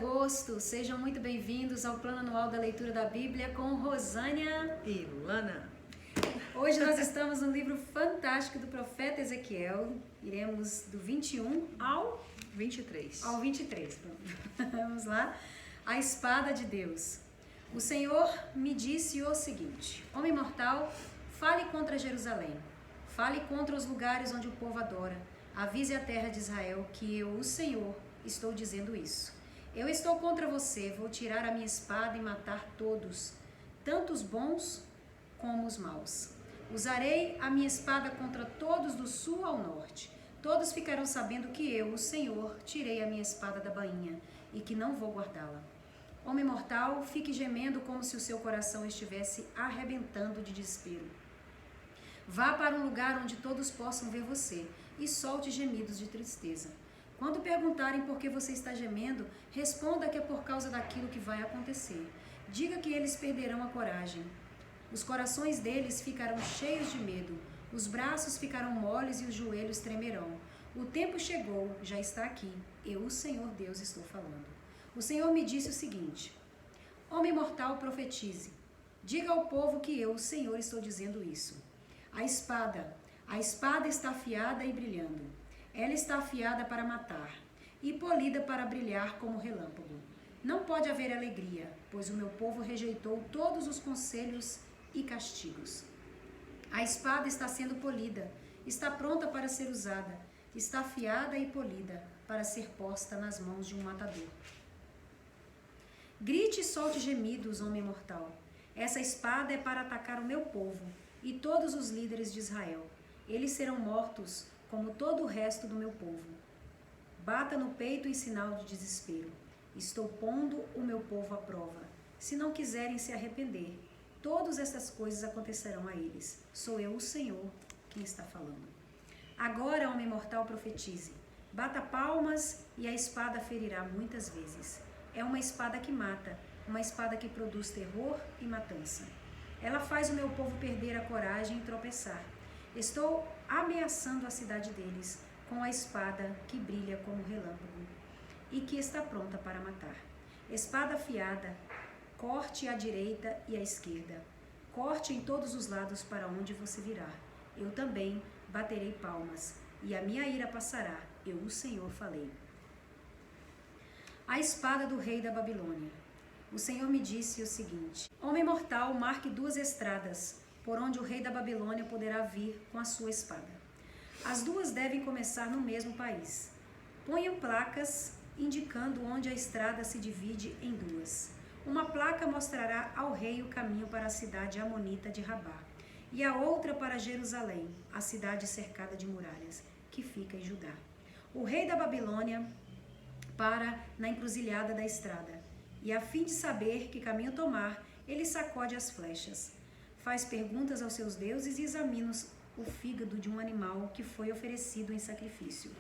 agosto. Sejam muito bem-vindos ao Plano Anual da Leitura da Bíblia com Rosânia e Lana. Hoje nós estamos no livro fantástico do profeta Ezequiel. Iremos do 21 ao 23. Ao 23. Vamos lá. A espada de Deus. O Senhor me disse o seguinte: Homem mortal, fale contra Jerusalém. Fale contra os lugares onde o povo adora. Avise a terra de Israel que eu, o Senhor, estou dizendo isso. Eu estou contra você, vou tirar a minha espada e matar todos, tanto os bons como os maus. Usarei a minha espada contra todos do sul ao norte. Todos ficarão sabendo que eu, o Senhor, tirei a minha espada da bainha e que não vou guardá-la. Homem mortal, fique gemendo como se o seu coração estivesse arrebentando de desespero. Vá para um lugar onde todos possam ver você e solte gemidos de tristeza. Quando perguntarem por que você está gemendo, responda que é por causa daquilo que vai acontecer. Diga que eles perderão a coragem. Os corações deles ficarão cheios de medo, os braços ficarão moles e os joelhos tremerão. O tempo chegou, já está aqui. Eu, o Senhor Deus, estou falando. O Senhor me disse o seguinte: Homem mortal, profetize. Diga ao povo que eu, o Senhor, estou dizendo isso. A espada está afiada e brilhando. Ela está afiada para matar e polida para brilhar como relâmpago. Não pode haver alegria, pois o meu povo rejeitou todos os conselhos e castigos. A espada está sendo polida, está pronta para ser usada, está afiada e polida para ser posta nas mãos de um matador. Grite e solte gemidos, homem mortal. Essa espada é para atacar o meu povo e todos os líderes de Israel. Eles serão mortos como todo o resto do meu povo. Bata no peito em sinal de desespero. Estou pondo o meu povo à prova. Se não quiserem se arrepender, todas essas coisas acontecerão a eles. Sou eu, o Senhor, quem está falando. Agora, homem mortal, profetize. Bata palmas e a espada ferirá muitas vezes. É uma espada que mata, uma espada que produz terror e matança. Ela faz o meu povo perder a coragem e tropeçar. Estou ameaçando a cidade deles com a espada que brilha como relâmpago e que está pronta para matar. Espada afiada, corte à direita e à esquerda. Corte em todos os lados para onde você virar. Eu também baterei palmas e a minha ira passará. Eu, o Senhor, falei. A espada do rei da Babilônia. O Senhor me disse o seguinte: Homem mortal, marque 2 estradas por onde o rei da Babilônia poderá vir com a sua espada. As 2 devem começar no mesmo país. Ponham placas indicando onde a estrada se divide em 2. Uma placa mostrará ao rei o caminho para a cidade amonita de Rabá, e a outra para Jerusalém, a cidade cercada de muralhas, que fica em Judá. O rei da Babilônia para na encruzilhada da estrada, e a fim de saber que caminho tomar, ele sacode as flechas. Faz perguntas aos seus deuses e examina o fígado de um animal que foi oferecido em sacrifício.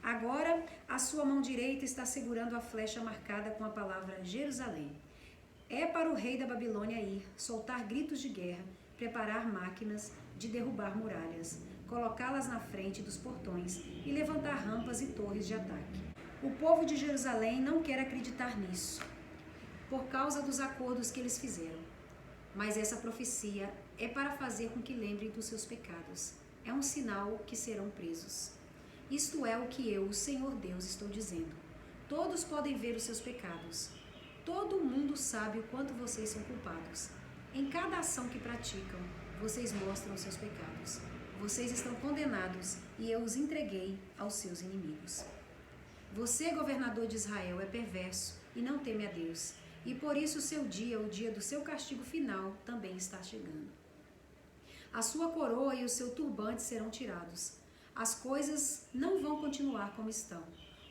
Agora, a sua mão direita está segurando a flecha marcada com a palavra Jerusalém. É para o rei da Babilônia ir, soltar gritos de guerra, preparar máquinas de derrubar muralhas, colocá-las na frente dos portões e levantar rampas e torres de ataque. O povo de Jerusalém não quer acreditar nisso, por causa dos acordos que eles fizeram. Mas essa profecia é para fazer com que lembrem dos seus pecados. É um sinal que serão presos. Isto é o que eu, o Senhor Deus, estou dizendo. Todos podem ver os seus pecados. Todo mundo sabe o quanto vocês são culpados. Em cada ação que praticam, vocês mostram os seus pecados. Vocês estão condenados e eu os entreguei aos seus inimigos. Você, governador de Israel, é perverso e não teme a Deus. E por isso o seu dia, o dia do seu castigo final, também está chegando. A sua coroa e o seu turbante serão tirados. As coisas não vão continuar como estão.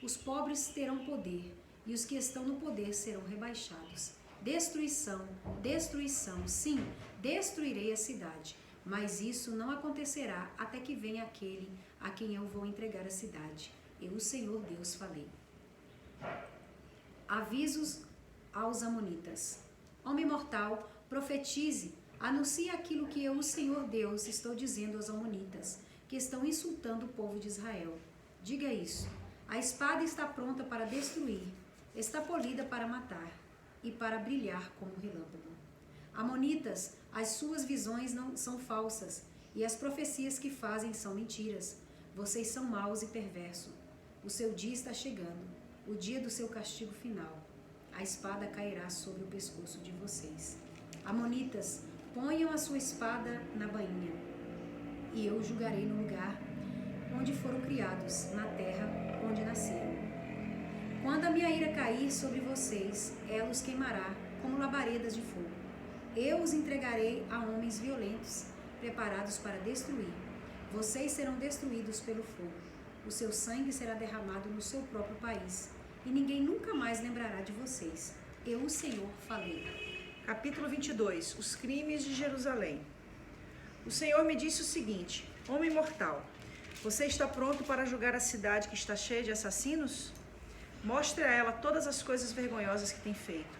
Os pobres terão poder, e os que estão no poder serão rebaixados. Destruição, destruição, sim, destruirei a cidade. Mas isso não acontecerá até que venha aquele a quem eu vou entregar a cidade. Eu, o Senhor Deus, falei. Avisos aos amonitas. Homem mortal, profetize, anuncie aquilo que eu, o Senhor Deus, estou dizendo aos amonitas, que estão insultando o povo de Israel. Diga isso. A espada está pronta para destruir. está polida para matar e para brilhar como relâmpago. Amonitas, as suas visões não são falsas e as profecias que fazem são mentiras. Vocês são maus e perversos. O seu dia está chegando, o dia do seu castigo final. A espada cairá sobre o pescoço de vocês. Amonitas, ponham a sua espada na bainha, e eu julgarei no lugar onde foram criados, na terra onde nasceram. Quando a minha ira cair sobre vocês, ela os queimará como labaredas de fogo. Eu os entregarei a homens violentos, preparados para destruir. Vocês serão destruídos pelo fogo. O seu sangue será derramado no seu próprio país, e ninguém nunca mais lembrará de vocês. Eu, o Senhor, falei. Capítulo 22. Os crimes de Jerusalém. O Senhor me disse o seguinte: homem mortal, você está pronto para julgar a cidade que está cheia de assassinos? Mostre a ela todas as coisas vergonhosas que tem feito.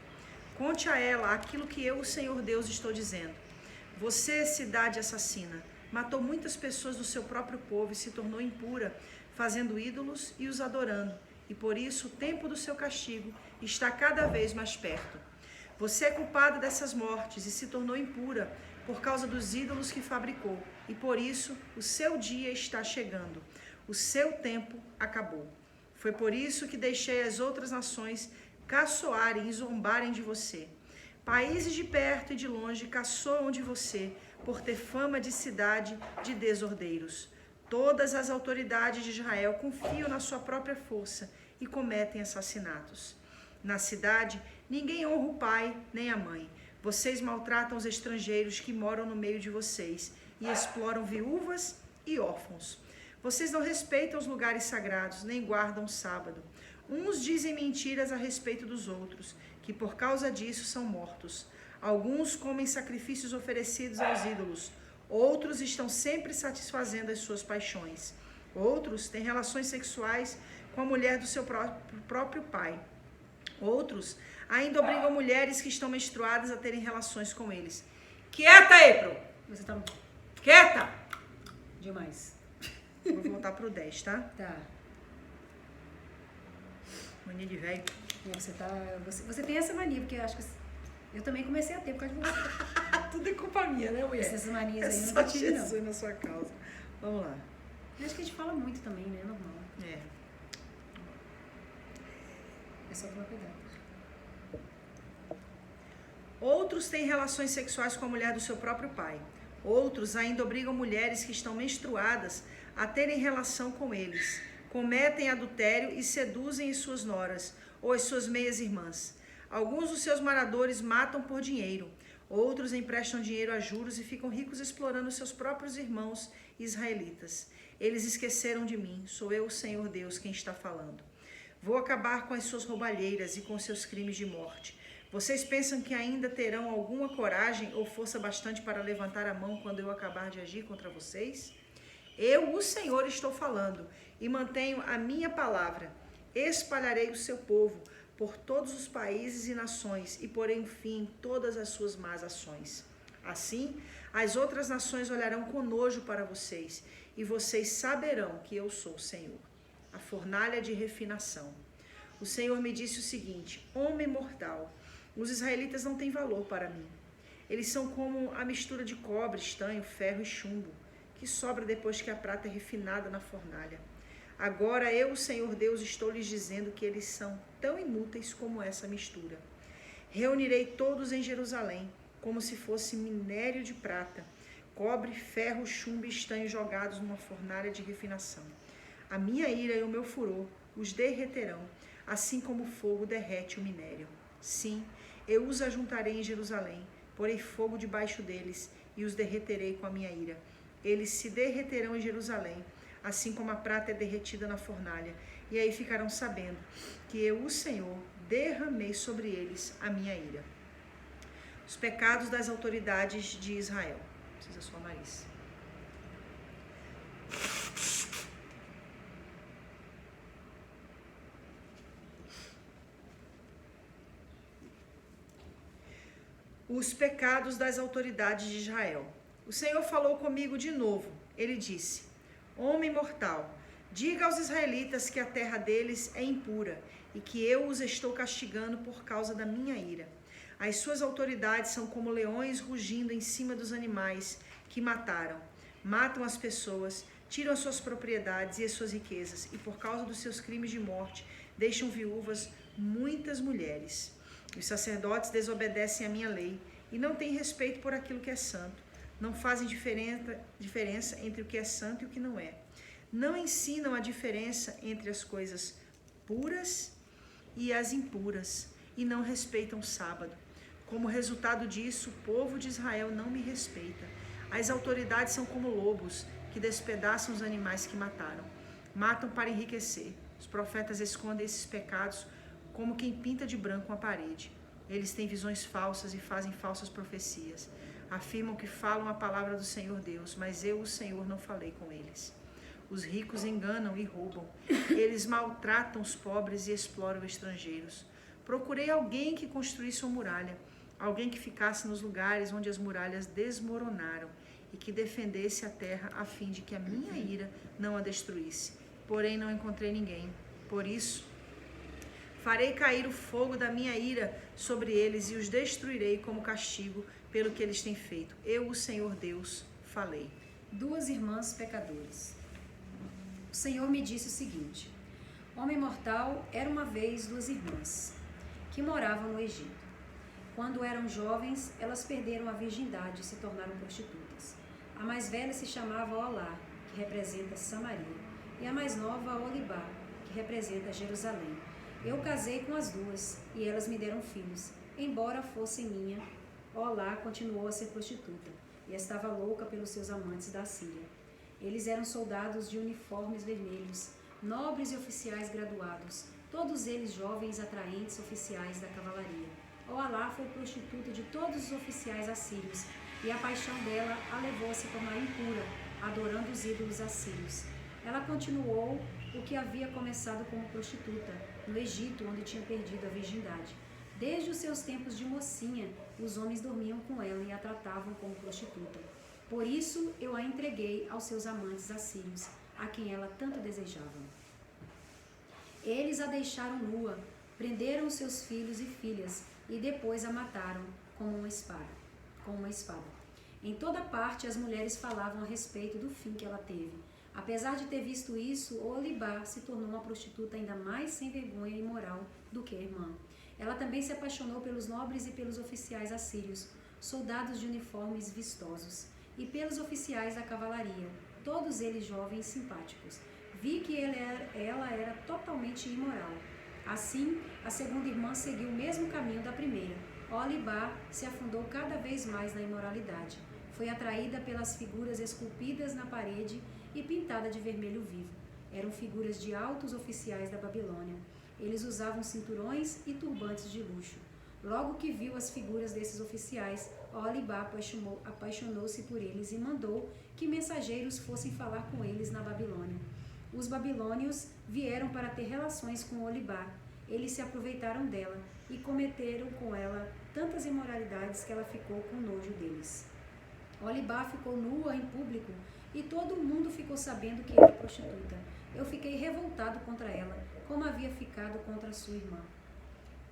Conte a ela aquilo que eu, o Senhor Deus, estou dizendo. Você, cidade assassina, matou muitas pessoas do seu próprio povo e se tornou impura, fazendo ídolos e os adorando. E por isso o tempo do seu castigo está cada vez mais perto. Você é culpada dessas mortes e se tornou impura por causa dos ídolos que fabricou. E por isso o seu dia está chegando. O seu tempo acabou. Foi por isso que deixei as outras nações caçoarem e zombarem de você. Países de perto e de longe caçoam de você por ter fama de cidade de desordeiros. Todas as autoridades de Israel confiam na sua própria força e cometem assassinatos. Na cidade, ninguém honra o pai nem a mãe. Vocês maltratam os estrangeiros que moram no meio de vocês e exploram viúvas e órfãos. Vocês não respeitam os lugares sagrados, nem guardam o sábado. Uns dizem mentiras a respeito dos outros, que por causa disso são mortos. Alguns comem sacrifícios oferecidos aos ídolos. Outros estão sempre satisfazendo as suas paixões. Outros têm relações sexuais com a mulher do seu próprio pai. Outros ainda obrigam mulheres que estão menstruadas a terem relações com eles. Quieta, April! Você tá Quieta! demais. Vou voltar pro 10, tá? Tá. Mania de velho. Você tem essa mania, porque eu acho que eu também comecei a ter por causa de você. Tudo é culpa minha, né, mulher? Essas manias aí eu É nunca só tive, não. Jesus na sua causa. Vamos lá. Eu acho que a gente fala muito também, né? Normal. É. É só tomar cuidado. Outros têm relações sexuais com a mulher do seu próprio pai. Outros ainda obrigam mulheres que estão menstruadas a terem relação com eles. Cometem adultério e seduzem as suas noras ou as suas meias-irmãs. Alguns dos seus moradores matam por dinheiro. Outros emprestam dinheiro a juros e ficam ricos explorando seus próprios irmãos israelitas. Eles esqueceram de mim. Sou eu, o Senhor Deus, quem está falando. Vou acabar com as suas roubalheiras e com seus crimes de morte. Vocês pensam que ainda terão alguma coragem ou força bastante para levantar a mão quando eu acabar de agir contra vocês? Eu, o Senhor, estou falando e mantenho a minha palavra. Espalharei o seu povo por todos os países e nações e porei um fim em todas as suas más ações. Assim, as outras nações olharão com nojo para vocês e vocês saberão que eu sou o Senhor. A fornalha de refinação. O Senhor me disse o seguinte: homem mortal, os israelitas não têm valor para mim. Eles são como a mistura de cobre, estanho, ferro e chumbo, que sobra depois que a prata é refinada na fornalha. Agora eu, o Senhor Deus, estou lhes dizendo que eles são tão inúteis como essa mistura. Reunirei todos em Jerusalém, como se fosse minério de prata, cobre, ferro, chumbo e estanho jogados numa fornalha de refinação. A minha ira e o meu furor os derreterão, assim como o fogo derrete o minério. Sim, eu os ajuntarei em Jerusalém, porei fogo debaixo deles e os derreterei com a minha ira. Eles se derreterão em Jerusalém, assim como a prata é derretida na fornalha, e aí ficarão sabendo que eu, o Senhor, derramei sobre eles a minha ira. Os pecados das autoridades de Israel. Precisa só o nariz. Os pecados das autoridades de Israel. O Senhor falou comigo de novo. Ele disse: homem mortal, diga aos israelitas que a terra deles é impura e que eu os estou castigando por causa da minha ira. As suas autoridades são como leões rugindo em cima dos animais que mataram. Matam as pessoas, tiram as suas propriedades e as suas riquezas, e por causa dos seus crimes de morte, deixam viúvas muitas mulheres. Os sacerdotes desobedecem à minha lei e não têm respeito por aquilo que é santo. Não fazem diferença entre o que é santo e o que não é. Não ensinam a diferença entre as coisas puras e as impuras, e não respeitam o sábado. Como resultado disso, o povo de Israel não me respeita. As autoridades são como lobos que despedaçam os animais que mataram. Matam para enriquecer. Os profetas escondem esses pecados como quem pinta de branco uma parede. Eles têm visões falsas e fazem falsas profecias. Afirmam que falam a palavra do Senhor Deus, mas eu, o Senhor, não falei com eles. Os ricos enganam e roubam. Eles maltratam os pobres e exploram estrangeiros. Procurei alguém que construísse uma muralha, alguém que ficasse nos lugares onde as muralhas desmoronaram e que defendesse a terra a fim de que a minha ira não a destruísse. Porém, não encontrei ninguém. Por isso, farei cair o fogo da minha ira sobre eles e os destruirei como castigo pelo que eles têm feito. Eu, o Senhor Deus, falei. Duas irmãs pecadoras. O Senhor me disse o seguinte: homem mortal, era uma vez duas irmãs que moravam no Egito. Quando eram jovens, elas perderam a virgindade e se tornaram prostitutas. A mais velha se chamava Olá, que representa Samaria, e a mais nova, Olibá, que representa Jerusalém. Eu casei com as duas, e elas me deram filhos. Embora fossem minha, Olá continuou a ser prostituta, e estava louca pelos seus amantes da Síria. Eles eram soldados de uniformes vermelhos, nobres e oficiais graduados, todos eles jovens atraentes oficiais da cavalaria. Olá foi prostituta de todos os oficiais assírios, e a paixão dela a levou a se tornar impura, adorando os ídolos assírios. Ela continuou o que havia começado como prostituta, no Egito, onde tinha perdido a virgindade. Desde os seus tempos de mocinha, os homens dormiam com ela e a tratavam como prostituta. Por isso, eu a entreguei aos seus amantes assírios, a quem ela tanto desejava. Eles a deixaram nua, prenderam seus filhos e filhas, e depois a mataram com uma espada. Em toda parte, as mulheres falavam a respeito do fim que ela teve. Apesar de ter visto isso, Olibá se tornou uma prostituta ainda mais sem vergonha e moral do que a irmã. Ela também se apaixonou pelos nobres e pelos oficiais assírios, soldados de uniformes vistosos, e pelos oficiais da cavalaria, todos eles jovens e simpáticos. Vi que ela era totalmente imoral. Assim, a segunda irmã seguiu o mesmo caminho da primeira. Olibá se afundou cada vez mais na imoralidade. Foi atraída pelas figuras esculpidas na parede e pintada de vermelho vivo. Eram figuras de altos oficiais da Babilônia. Eles usavam cinturões e turbantes de luxo. Logo que viu as figuras desses oficiais, Olibá apaixonou-se por eles e mandou que mensageiros fossem falar com eles na Babilônia. Os babilônios vieram para ter relações com Olibá. Eles se aproveitaram dela e cometeram com ela tantas imoralidades que ela ficou com nojo deles. Olibá ficou nua em público e todo mundo ficou sabendo que era prostituta. Eu fiquei revoltado contra ela, como havia ficado contra sua irmã.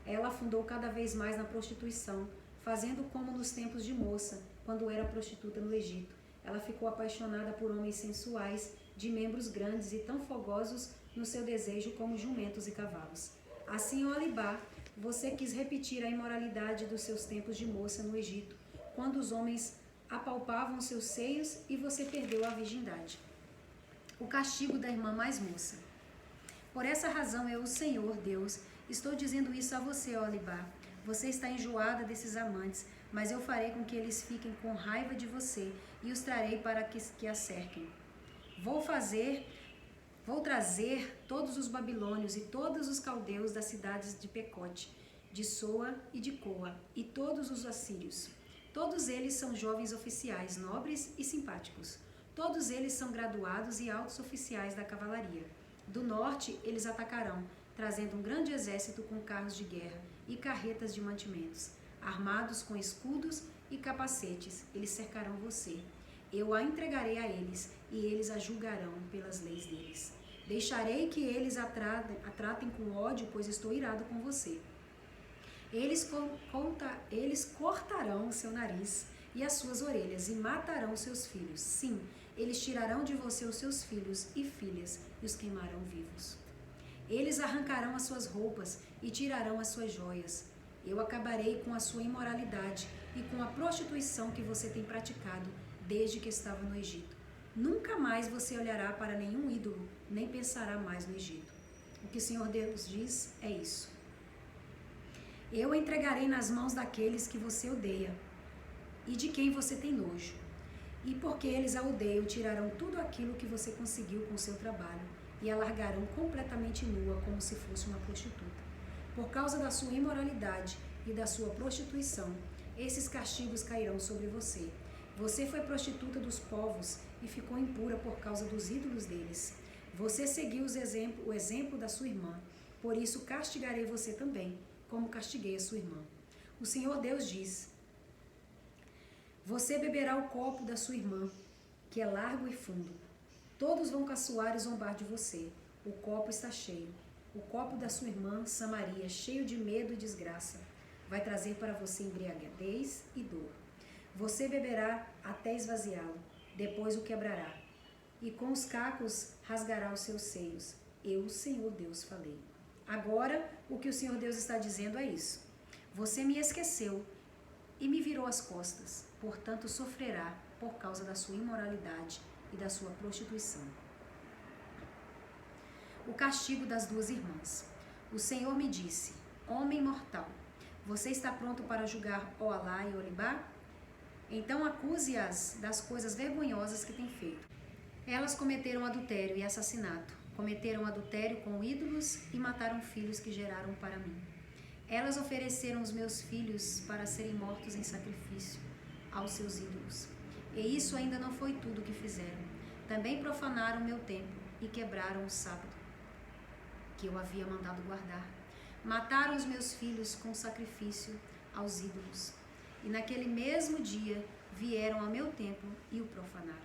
Ela afundou cada vez mais na prostituição, fazendo como nos tempos de moça, quando era prostituta no Egito. Ela ficou apaixonada por homens sensuais, de membros grandes e tão fogosos no seu desejo como jumentos e cavalos. Assim, Olibá, você quis repetir a imoralidade dos seus tempos de moça no Egito, quando os homens apalpavam seus seios e você perdeu a virgindade. O castigo da irmã mais moça. Por essa razão, eu, o Senhor Deus, estou dizendo isso a você, Olibá. Você está enjoada desses amantes, mas eu farei com que eles fiquem com raiva de você e os trarei para que a cerquem. Vou trazer todos os babilônios e todos os caldeus das cidades de Pecote, de Soa e de Coa, e todos os assírios. Todos eles são jovens oficiais, nobres e simpáticos. Todos eles são graduados e altos oficiais da cavalaria. Do norte, eles atacarão, trazendo um grande exército com carros de guerra e carretas de mantimentos. Armados com escudos e capacetes, eles cercarão você. Eu a entregarei a eles, e eles a julgarão pelas leis deles. Deixarei que eles a tratem com ódio, pois estou irado com você. Eles cortarão o seu nariz e as suas orelhas e matarão seus filhos. Sim, eles tirarão de você os seus filhos e filhas e os queimarão vivos. Eles arrancarão as suas roupas e tirarão as suas joias. Eu acabarei com a sua imoralidade e com a prostituição que você tem praticado desde que estava no Egito. Nunca mais você olhará para nenhum ídolo, nem pensará mais no Egito. O que o Senhor Deus diz é isso. Eu a entregarei nas mãos daqueles que você odeia e de quem você tem nojo. E porque eles a odeiam, tirarão tudo aquilo que você conseguiu com o seu trabalho e a largarão completamente nua como se fosse uma prostituta. Por causa da sua imoralidade e da sua prostituição, esses castigos cairão sobre você. Você foi prostituta dos povos e ficou impura por causa dos ídolos deles. Você seguiu o exemplo da sua irmã, por isso castigarei você também, como castiguei a sua irmã. O Senhor Deus diz: você beberá o copo da sua irmã, que é largo e fundo. Todos vão caçoar e zombar de você. O copo está cheio. O copo da sua irmã, Samaria, cheio de medo e desgraça, vai trazer para você embriaguez e dor. Você beberá até esvaziá-lo, depois o quebrará, e com os cacos rasgará os seus seios. Eu, o Senhor Deus, falei. Agora, o que o Senhor Deus está dizendo é isso. Você me esqueceu e me virou as costas, portanto sofrerá por causa da sua imoralidade e da sua prostituição. O castigo das duas irmãs. O Senhor me disse: homem mortal, você está pronto para julgar Oholá e Olibá? Então acuse-as das coisas vergonhosas que têm feito. Elas cometeram adultério e assassinato, cometeram adultério com ídolos e mataram filhos que geraram para mim. Elas ofereceram os meus filhos para serem mortos em sacrifício aos seus ídolos. E isso ainda não foi tudo o que fizeram. Também profanaram meu templo e quebraram o sábado que eu havia mandado guardar. Mataram os meus filhos com sacrifício aos ídolos. E naquele mesmo dia vieram ao meu templo e o profanaram.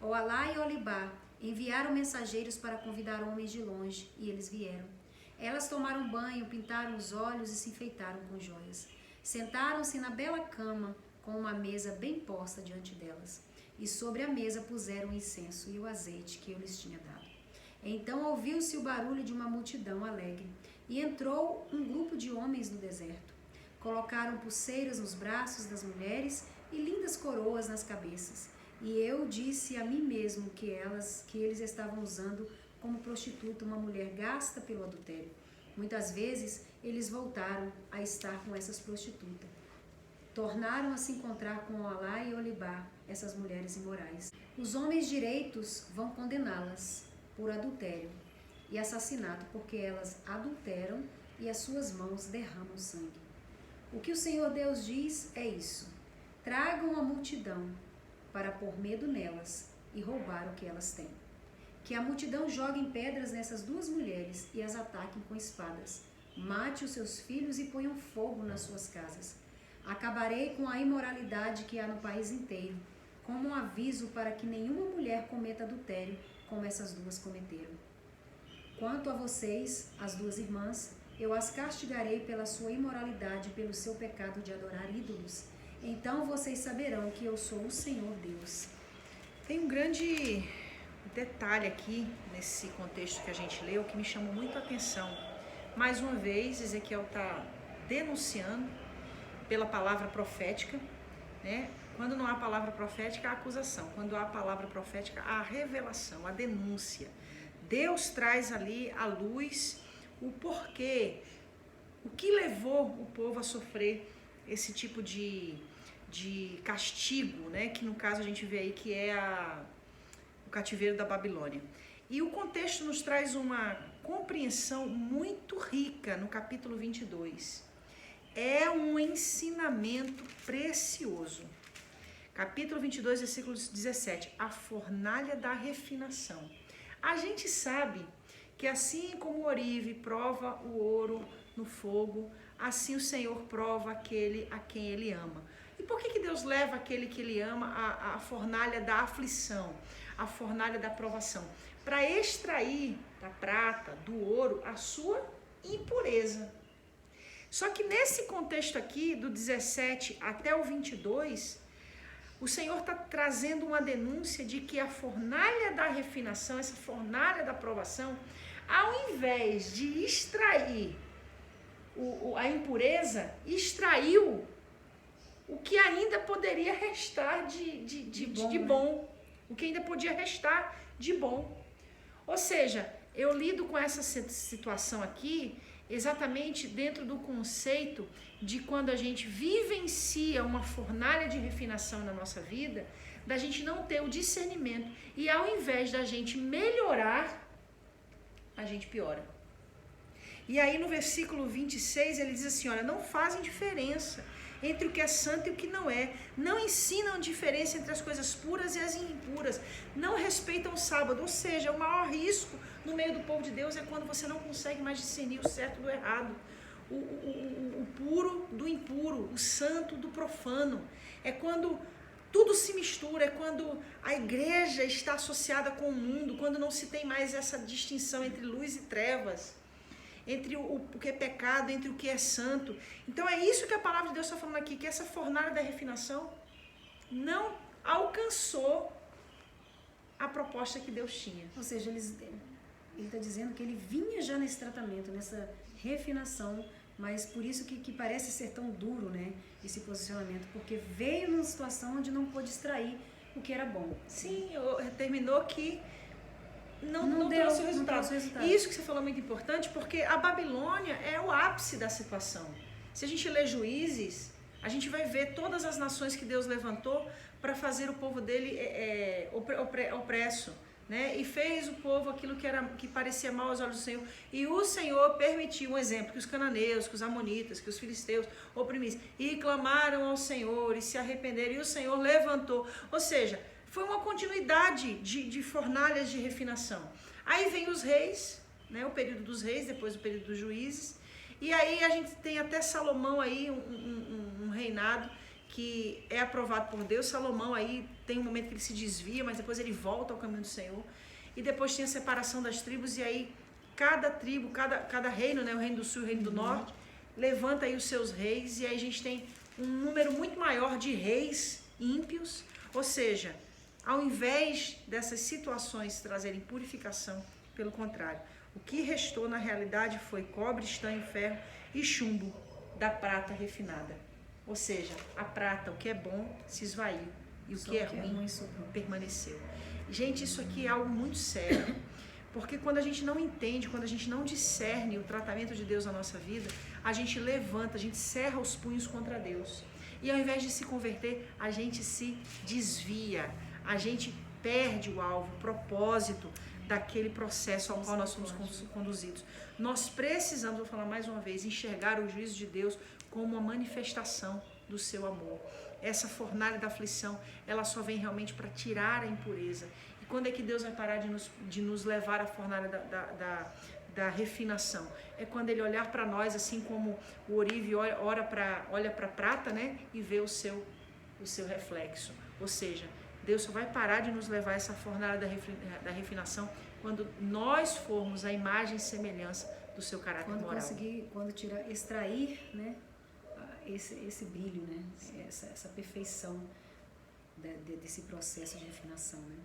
Oholá e Olibá enviaram mensageiros para convidar homens de longe, e eles vieram. Elas tomaram banho, pintaram os olhos e se enfeitaram com joias. Sentaram-se na bela cama, com uma mesa bem posta diante delas. E sobre a mesa puseram o incenso e o azeite que eu lhes tinha dado. Então ouviu-se o barulho de uma multidão alegre, e entrou um grupo de homens no deserto. Colocaram pulseiras nos braços das mulheres e lindas coroas nas cabeças. E eu disse a mim mesmo que eles estavam usando como prostituta uma mulher gasta pelo adultério. Muitas vezes eles voltaram a estar com essas prostitutas. Tornaram a se encontrar com Oholá e Olibá, essas mulheres imorais. Os homens direitos vão condená-las por adultério e assassinato, porque elas adulteram e as suas mãos derramam sangue. O que o Senhor Deus diz é isso: tragam a multidão para pôr medo nelas e roubar o que elas têm. Que a multidão jogue pedras nessas duas mulheres e as ataquem com espadas. Mate os seus filhos e ponham fogo nas suas casas. Acabarei com a imoralidade que há no país inteiro, como um aviso para que nenhuma mulher cometa adultério como essas duas cometeram. Quanto a vocês, as duas irmãs, eu as castigarei pela sua imoralidade e pelo seu pecado de adorar ídolos. Então vocês saberão que eu sou o Senhor Deus. Tem um grande detalhe aqui, nesse contexto que a gente leu, que me chamou muito a atenção. Mais uma vez, Ezequiel está denunciando pela palavra profética, né? Quando não há palavra profética, há acusação. Quando há palavra profética, há revelação, a denúncia. Deus traz ali à luz o porquê, o que levou o povo a sofrer esse tipo de castigo, né? Que no caso a gente vê aí que é o cativeiro da Babilônia. E o contexto nos traz uma compreensão muito rica no capítulo 22. É um ensinamento precioso. Capítulo 22, versículo 17. A fornalha da refinação. A gente sabe que assim como o orive prova o ouro no fogo, assim o Senhor prova aquele a quem Ele ama. E por que Deus leva aquele que Ele ama à fornalha da aflição, à fornalha da provação? para extrair da prata, do ouro, a sua impureza. Só que nesse contexto aqui, do 17 até o 22, o Senhor está trazendo uma denúncia de que a fornalha da refinação, essa fornalha da provação, ao invés de extrair a impureza, extraiu o que ainda poderia restar de bom. O que ainda podia restar de bom. Ou seja, eu lido com essa situação aqui exatamente dentro do conceito de quando a gente vivencia uma fornalha de refinação na nossa vida, da gente não ter o discernimento e ao invés da gente melhorar, a gente piora. E aí no versículo 26 ele diz assim, olha, não fazem diferença entre o que é santo e o que não é. Não ensinam diferença entre as coisas puras e as impuras. Não respeitam o sábado. Ou seja, o maior risco no meio do povo de Deus é quando você não consegue mais discernir o certo do errado. O puro do impuro, o santo do profano. É quando tudo se mistura, é quando a igreja está associada com o mundo, quando não se tem mais essa distinção entre luz e trevas, entre o que é pecado, entre o que é santo. Então é isso que a palavra de Deus está falando aqui, que essa fornalha da refinação não alcançou a proposta que Deus tinha. Ou seja, ele está dizendo que ele vinha já nesse tratamento, nessa refinação, mas por isso que parece ser tão duro, né, esse posicionamento, porque veio numa situação onde não pôde extrair o que era bom. Sim, terminou que não trouxe o resultado. E isso que você falou é muito importante, porque a Babilônia é o ápice da situação. Se a gente ler Juízes, a gente vai ver todas as nações que Deus levantou para fazer o povo dele opresso, né? E fez o povo aquilo que parecia mal aos olhos do Senhor. E o Senhor permitiu, um exemplo, que os cananeus, que os amonitas, que os filisteus oprimissem. E clamaram ao Senhor e se arrependeram, e o Senhor levantou. Ou seja, foi uma continuidade de fornalhas de refinação. Aí vem os reis, né, o período dos reis, depois o período dos juízes. E aí a gente tem até Salomão aí, um reinado que é aprovado por Deus. Salomão aí tem um momento que ele se desvia, mas depois ele volta ao caminho do Senhor. E depois tem a separação das tribos, e aí cada tribo, cada reino, né, o reino do sul e o reino do norte, levanta aí os seus reis, e aí a gente tem um número muito maior de reis ímpios, ou seja, ao invés dessas situações trazerem purificação, pelo contrário, o que restou na realidade foi cobre, estanho, ferro e chumbo da prata refinada. Ou seja, a prata, o que é bom, se esvaiu e o que é ruim permaneceu. Gente, isso aqui é algo muito sério, porque quando a gente não entende, quando a gente não discerne o tratamento de Deus na nossa vida, a gente levanta, a gente cerra os punhos contra Deus. E ao invés de se converter, a gente se desvia. A gente perde o alvo, o propósito daquele processo ao qual nós somos conduzidos. Nós precisamos, vou falar mais uma vez, enxergar o juízo de Deus como uma manifestação do seu amor. Essa fornalha da aflição, ela só vem realmente para tirar a impureza. E quando é que Deus vai parar de nos levar à fornalha da refinação? É quando Ele olhar para nós, assim como o ourive olha para a prata, né, e vê o seu reflexo. Ou seja, Deus só vai parar de nos levar a essa fornalha da refinação quando nós formos a imagem e semelhança do seu caráter moral. Quando extrair, né, esse brilho, né, essa perfeição desse processo de refinação, né?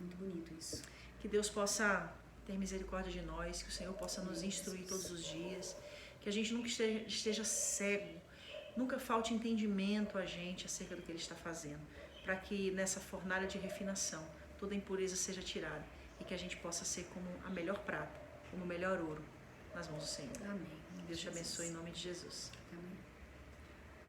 Muito bonito isso. Que Deus possa ter misericórdia de nós, que o Senhor possa nos instruir todos os dias, que a gente nunca esteja cego, nunca falte entendimento a gente acerca do que Ele está fazendo, para que nessa fornalha de refinação toda impureza seja tirada e que a gente possa ser como a melhor prata, como o melhor ouro nas mãos do Senhor. Amém. Deus te abençoe em nome de Jesus. Amém.